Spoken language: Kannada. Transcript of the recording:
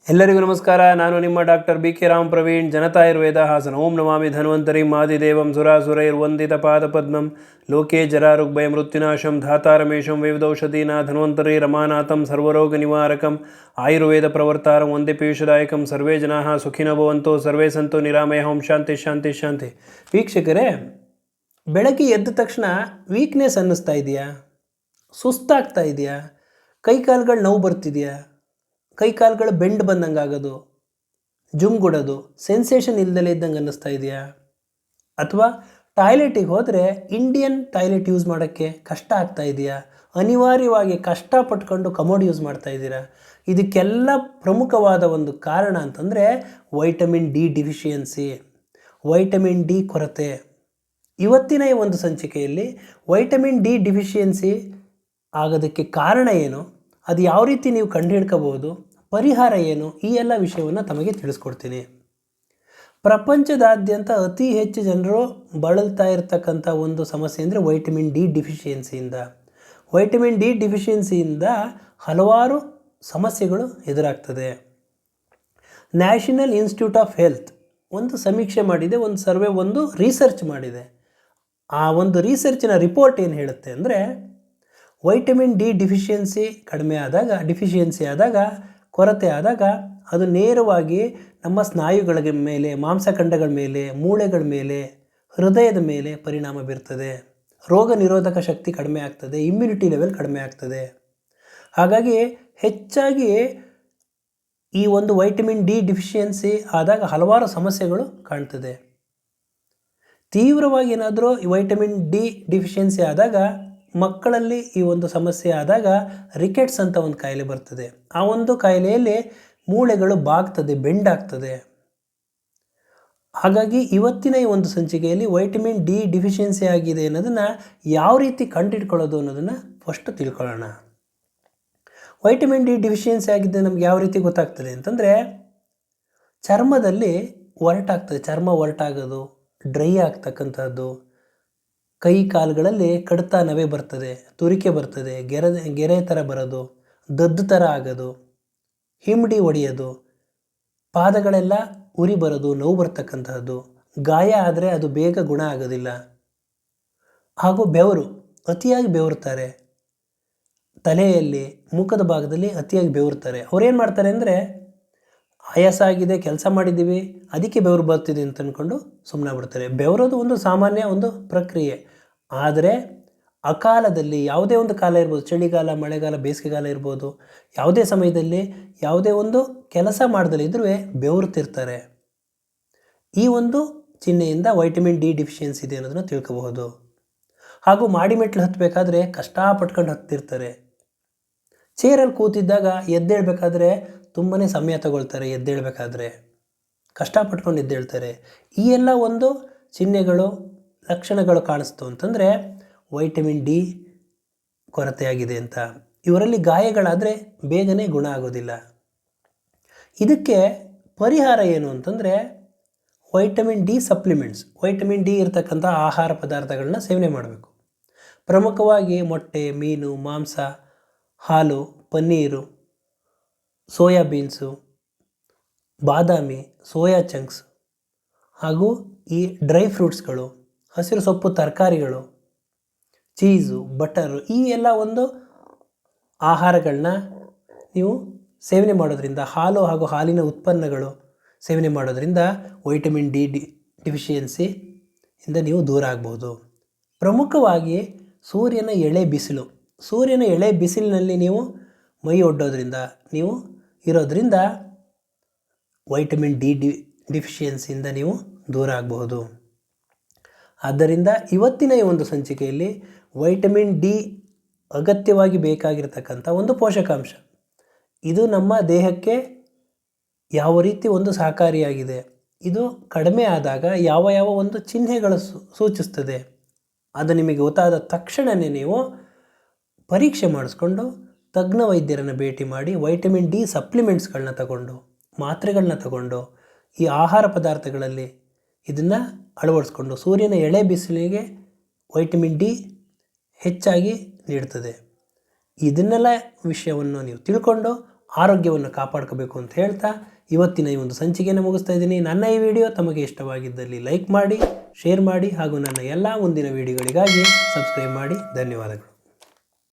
ಎಲ್ಲರಿಗೂ ನಮಸ್ಕಾರ. ನಾನು ನಿಮ್ಮ ಡಾಕ್ಟರ್ BK ರಾಮ್ ಪ್ರವೀಣ್, ಜನತಾಯುರ್ವೇದ ಹಾಸನ. ಓಂ ನಮಾಮಿ ಧನ್ವಂತರಿ ಮಾದಿದೇವಂ ಸುರಾಸುರೈರ್ವಂದಿತ ಪಾದಪದ್ಮಂ ಲೋಕೆ ಜರಾರುಗ್ಭಯ ಮೃತ್ಯುನಾಶಂ ಧಾತಾರಮೇಶಂ ವಿವಿಧೌಷಧೀನಾ ಧನ್ವಂತರಿ ರಮಾನಾಥಂ ಸರ್ವರೋಗ ನಿವಾರಕಂ ಆಯುರ್ವೇದ ಪ್ರವರ್ತಾರಂ ವಂದೇ ಪೀಯೂಷದಾಯಕಂ. ಸರ್ವೇ ಜನಾಃ ಸುಖಿನೋ ಭವಂತು, ಸರ್ವೇ ಸಂತು ನಿರಾಮಯ. ಓಂ ಶಾಂತಿ ಶಾಂತಿ ಶಾಂತಿ. ವೀಕ್ಷಕರೇ, ಬೆಳಗ್ಗೆ ಎದ್ದ ತಕ್ಷಣ ವೀಕ್ನೆಸ್ ಅನ್ನಿಸ್ತಾ ಇದೆಯಾ? ಸುಸ್ತಾಗ್ತಾ ಇದೆಯಾ? ಕೈಕಾಲುಗಳು ನೋವು ಬರ್ತಿದೆಯಾ? ಕೈಕಾಲುಗಳು ಬೆಂಡ್ ಬಂದಂಗೆ ಆಗೋದು, ಜುಮ್ಗುಡೋದು, ಸೆನ್ಸೇಷನ್ ಇಲ್ದಲೇ ಇದ್ದಂಗೆ ಅನ್ನಿಸ್ತಾ ಇದೆಯಾ? ಅಥವಾ ಟಾಯ್ಲೆಟಿಗೆ ಹೋದರೆ ಇಂಡಿಯನ್ ಟಾಯ್ಲೆಟ್ ಯೂಸ್ ಮಾಡೋಕ್ಕೆ ಕಷ್ಟ ಆಗ್ತಾ ಇದೆಯಾ? ಅನಿವಾರ್ಯವಾಗಿ ಕಷ್ಟಪಟ್ಕೊಂಡು ಕಮೋಡ್ ಯೂಸ್ ಮಾಡ್ತಾ ಇದ್ದೀರಾ? ಇದಕ್ಕೆಲ್ಲ ಪ್ರಮುಖವಾದ ಒಂದು ಕಾರಣ ಅಂತಂದರೆ vitamin D deficiency, vitamin D ಕೊರತೆ. ಇವತ್ತಿನ ಈ ಒಂದು ಸಂಚಿಕೆಯಲ್ಲಿ ವೈಟಮಿನ್ ಡಿ ಡಿಫಿಷಿಯನ್ಸಿ ಆಗೋದಕ್ಕೆ ಕಾರಣ ಏನು, ಅದು ಯಾವ ರೀತಿ ನೀವು ಕಂಡುಹಿಡ್ಕೋಬಹುದು, ಪರಿಹಾರ ಏನು, ಈ ಎಲ್ಲ ವಿಷಯವನ್ನು ತಮಗೆ ತಿಳಿಸ್ಕೊಡ್ತೀನಿ. ಪ್ರಪಂಚದಾದ್ಯಂತ ಅತಿ ಹೆಚ್ಚು ಜನರು ಬಳಲ್ತಾ ಇರತಕ್ಕಂಥ ಒಂದು ಸಮಸ್ಯೆ ಅಂದರೆ ವೈಟಮಿನ್ ಡಿ ಡಿಫಿಷಿಯನ್ಸಿಯಿಂದ. ವೈಟಮಿನ್ ಡಿ ಡಿಫಿಷಿಯನ್ಸಿಯಿಂದ ಹಲವಾರು ಸಮಸ್ಯೆಗಳು ಎದುರಾಗ್ತದೆ. ನ್ಯಾಷನಲ್ ಇನ್ಸ್ಟಿಟ್ಯೂಟ್ ಆಫ್ ಹೆಲ್ತ್ ಒಂದು ಸಮೀಕ್ಷೆ ಮಾಡಿದೆ, ಒಂದು ಸರ್ವೆ, ಒಂದು ರಿಸರ್ಚ್ ಮಾಡಿದೆ. ಆ ಒಂದು ರಿಸರ್ಚಿನ ರಿಪೋರ್ಟ್ ಏನು ಹೇಳುತ್ತೆ ಅಂದರೆ, ವೈಟಮಿನ್ ಡಿ ಡಿಫಿಷಿಯನ್ಸಿ ಆದಾಗ ಕೊರತೆ ಆದಾಗ ಅದು ನೇರವಾಗಿ ನಮ್ಮ ಸ್ನಾಯುಗಳ ಮೇಲೆ, ಮಾಂಸಖಂಡಗಳ ಮೇಲೆ, ಮೂಳೆಗಳ ಮೇಲೆ, ಹೃದಯದ ಮೇಲೆ ಪರಿಣಾಮ ಬೀರ್ತದೆ. ರೋಗ ನಿರೋಧಕ ಶಕ್ತಿ ಕಡಿಮೆ ಆಗ್ತದೆ, ಇಮ್ಯುನಿಟಿ ಲೆವೆಲ್ ಕಡಿಮೆ ಆಗ್ತದೆ. ಹಾಗಾಗಿ ಹೆಚ್ಚಾಗಿ ಈ ಒಂದು ವೈಟಮಿನ್ ಡಿ ಡಿಫಿಷಿಯನ್ಸಿ ಆದಾಗ ಹಲವಾರು ಸಮಸ್ಯೆಗಳು ಕಾಣ್ತದೆ. ತೀವ್ರವಾಗಿ ಏನಾದರೂ ಈ ವೈಟಮಿನ್ ಡಿ ಡಿಫಿಷಿಯನ್ಸಿ ಆದಾಗ ಮಕ್ಕಳಲ್ಲಿ ಈ ಒಂದು ಸಮಸ್ಯೆ ಆದಾಗ ರಿಕೆಟ್ಸ್ ಅಂತ ಒಂದು ಕಾಯಿಲೆ ಬರ್ತದೆ. ಆ ಒಂದು ಕಾಯಿಲೆಯಲ್ಲಿ ಮೂಳೆಗಳು ಬಾಗ್ತದೆ, ಬೆಂಡಾಗ್ತದೆ. ಹಾಗಾಗಿ ಇವತ್ತಿನ ಈ ಒಂದು ಸಂಚಿಕೆಯಲ್ಲಿ ವೈಟಮಿನ್ ಡಿ ಡಿಫಿಷಿಯನ್ಸಿ ಆಗಿದೆ ಅನ್ನೋದನ್ನು ಯಾವ ರೀತಿ ಕಂಡುಹಿಡ್ಕೊಳ್ಳೋದು ಅನ್ನೋದನ್ನು ಫಸ್ಟ್ ತಿಳ್ಕೊಳ್ಳೋಣ. ವೈಟಮಿನ್ ಡಿ ಡಿಫಿಷಿಯನ್ಸಿ ಆಗಿದ್ದರೆ ನಮ್ಗೆ ಯಾವ ರೀತಿ ಗೊತ್ತಾಗ್ತದೆ ಅಂತಂದರೆ, ಚರ್ಮದಲ್ಲಿ ಒರಟಾಗ್ತದೆ, ಚರ್ಮ ಒರಟಾಗೋದು, ಡ್ರೈ ಆಗ್ತಕ್ಕಂಥದ್ದು, ಕೈ ಕಾಲುಗಳಲ್ಲಿ ಕಡಿತ ನವೆ ಬರ್ತದೆ, ತುರಿಕೆ ಬರ್ತದೆ, ಗೆರೆ ಥರ ಬರೋದು, ದದ್ದು ಥರ ಆಗೋದು, ಹಿಮ್ಡಿ ಹೊಡೆಯೋದು, ಪಾದಗಳೆಲ್ಲ ಉರಿ ಬರೋದು, ನೋವು ಬರ್ತಕ್ಕಂಥದ್ದು, ಗಾಯ ಆದರೆ ಅದು ಬೇಗ ಗುಣ ಆಗೋದಿಲ್ಲ. ಹಾಗೂ ಬೆವರು, ಅತಿಯಾಗಿ ಬೆವರ್ತಾರೆ, ತಲೆಯಲ್ಲಿ, ಮುಖದ ಭಾಗದಲ್ಲಿ ಅತಿಯಾಗಿ ಬೆವರ್ತಾರೆ. ಅವ್ರೇನು ಮಾಡ್ತಾರೆ ಅಂದರೆ, ಆಯಾಸ ಆಗಿದೆ, ಕೆಲಸ ಮಾಡಿದ್ದೀವಿ, ಅದಕ್ಕೆ ಬೆವರು ಬರ್ತಿದೆ ಅಂತ ಅಂದ್ಕೊಂಡು ಸುಮ್ಮನೆ ಬಿಡ್ತಾರೆ. ಬೆವರೋದು ಒಂದು ಸಾಮಾನ್ಯ ಒಂದು ಪ್ರಕ್ರಿಯೆ. ಆದರೆ ಅಕಾಲದಲ್ಲಿ, ಯಾವುದೇ ಒಂದು ಕಾಲ ಇರ್ಬೋದು, ಚಳಿಗಾಲ, ಮಳೆಗಾಲ, ಬೇಸಿಗೆಗಾಲ ಇರ್ಬೋದು, ಯಾವುದೇ ಸಮಯದಲ್ಲಿ ಯಾವುದೇ ಒಂದು ಕೆಲಸ ಮಾಡ್ದಲೇ ಇದ್ರೂ ಬೆವರ್ತಿರ್ತಾರೆ. ಈ ಒಂದು ಚಿಹ್ನೆಯಿಂದ ವೈಟಮಿನ್ ಡಿ ಡಿಫಿಷಿಯನ್ಸಿ ಇದೆ ಅನ್ನೋದನ್ನು ತಿಳ್ಕೋಬಹುದು. ಹಾಗೂ ಮಾಡಿಮೆಟ್ಲು ಹತ್ತಬೇಕಾದ್ರೆ ಕಷ್ಟಪಟ್ಕೊಂಡು ಹತ್ತಿರ್ತಾರೆ. ಚೇರಲ್ಲಿ ಕೂತಿದ್ದಾಗ ಎದ್ದೇಳಬೇಕಾದ್ರೆ ತುಂಬಾ ಸಮಯ ತಗೊಳ್ತಾರೆ, ಎದ್ದೇಳಬೇಕಾದ್ರೆ ಕಷ್ಟಪಟ್ಕೊಂಡು ಎದ್ದೇಳ್ತಾರೆ. ಈ ಎಲ್ಲ ಒಂದು ಚಿಹ್ನೆಗಳು, ಲಕ್ಷಣಗಳು ಕಾಣಿಸ್ತು ಅಂತಂದರೆ ವೈಟಮಿನ್ ಡಿ ಕೊರತೆಯಾಗಿದೆ ಅಂತ. ಇವರಲ್ಲಿ ಗಾಯಗಳಾದರೆ ಬೇಗನೆ ಗುಣ ಆಗೋದಿಲ್ಲ. ಇದಕ್ಕೆ ಪರಿಹಾರ ಏನು ಅಂತಂದರೆ vitamin D supplements, vitamin D ಇರತಕ್ಕಂಥ ಆಹಾರ ಪದಾರ್ಥಗಳನ್ನ ಸೇವನೆ ಮಾಡಬೇಕು. ಪ್ರಮುಖವಾಗಿ ಮೊಟ್ಟೆ, ಮೀನು, ಮಾಂಸ, ಹಾಲು, ಪನ್ನೀರು, ಸೋಯಾಬೀನ್ಸು, ಬಾದಾಮಿ, ಸೋಯಾ ಚಂಕ್ಸ್, ಹಾಗೂ ಈ ಡ್ರೈ ಫ್ರೂಟ್ಸ್ಗಳು, ಹಸಿರು ಸೊಪ್ಪು ತರಕಾರಿಗಳು, ಚೀಸು, ಬಟರು, ಈ ಎಲ್ಲ ಒಂದು ಆಹಾರಗಳನ್ನ ನೀವು ಸೇವನೆ ಮಾಡೋದ್ರಿಂದ, ಹಾಲು ಹಾಗೂ ಹಾಲಿನ ಉತ್ಪನ್ನಗಳು ಸೇವನೆ ಮಾಡೋದ್ರಿಂದ ವೈಟಮಿನ್ ಡಿ ಡಿಫಿಷಿಯನ್ಸಿಯಿಂದ ನೀವು ದೂರ ಆಗ್ಬೋದು. ಪ್ರಮುಖವಾಗಿ ಸೂರ್ಯನ ಎಳೆ ಬಿಸಿಲಿನಲ್ಲಿ ನೀವು ಮೈ ಒಡ್ಡೋದ್ರಿಂದ, ನೀವು ಇರೋದ್ರಿಂದ ವೈಟಮಿನ್ ಡಿ ಡಿಫಿಷಿಯನ್ಸಿಯಿಂದ ನೀವು ದೂರ ಆಗಬಹುದು. ಆದ್ದರಿಂದ ಇವತ್ತಿನ ಈ ಒಂದು ಸಂಚಿಕೆಯಲ್ಲಿ ವೈಟಮಿನ್ ಡಿ ಅಗತ್ಯವಾಗಿ ಬೇಕಾಗಿರ್ತಕ್ಕಂಥ ಒಂದು ಪೋಷಕಾಂಶ. ಇದು ನಮ್ಮ ದೇಹಕ್ಕೆ ಯಾವ ರೀತಿ ಒಂದು ಸಹಕಾರಿಯಾಗಿದೆ, ಇದು ಕಡಿಮೆ ಆದಾಗ ಯಾವ ಯಾವ ಒಂದು ಚಿಹ್ನೆಗಳು ಸೂಚಿಸ್ತದೆ, ಅದು ನಿಮಗೆ ಗೊತ್ತಾದ ತಕ್ಷಣವೇ ನೀವು ಪರೀಕ್ಷೆ ಮಾಡಿಸ್ಕೊಂಡು ತಜ್ಞ ವೈದ್ಯರನ್ನು ಭೇಟಿ ಮಾಡಿ ವೈಟಮಿನ್ ಡಿ ಸಪ್ಲಿಮೆಂಟ್ಸ್ಗಳನ್ನ ತಗೊಂಡು, ಮಾತ್ರೆಗಳನ್ನ ತಗೊಂಡು, ಈ ಆಹಾರ ಪದಾರ್ಥಗಳಲ್ಲಿ ಇದನ್ನು ಅಳವಡಿಸ್ಕೊಂಡು, ಸೂರ್ಯನ ಎಳೆ ಬಿಸಿಲಿಗೆ ವೈಟಮಿನ್ ಡಿ ಹೆಚ್ಚಾಗಿ ನೀಡ್ತದೆ. ಇದನ್ನೆಲ್ಲ ವಿಷಯವನ್ನು ನೀವು ತಿಳ್ಕೊಂಡು ಆರೋಗ್ಯವನ್ನು ಕಾಪಾಡ್ಕೋಬೇಕು ಅಂತ ಹೇಳ್ತಾ ಇವತ್ತಿನ ಈ ಒಂದು ಸಂಚಿಕೆಯನ್ನು ಮುಗಿಸ್ತಾ ಇದ್ದೀನಿ. ನನ್ನ ಈ ವಿಡಿಯೋ ತಮಗೆ ಇಷ್ಟವಾಗಿದ್ದಲ್ಲಿ ಲೈಕ್ ಮಾಡಿ, ಶೇರ್ ಮಾಡಿ ಹಾಗೂ ನನ್ನ ಎಲ್ಲ ಮುಂದಿನ ವಿಡಿಯೋಗಳಿಗಾಗಿ ಸಬ್ಸ್ಕ್ರೈಬ್ ಮಾಡಿ. ಧನ್ಯವಾದಗಳು.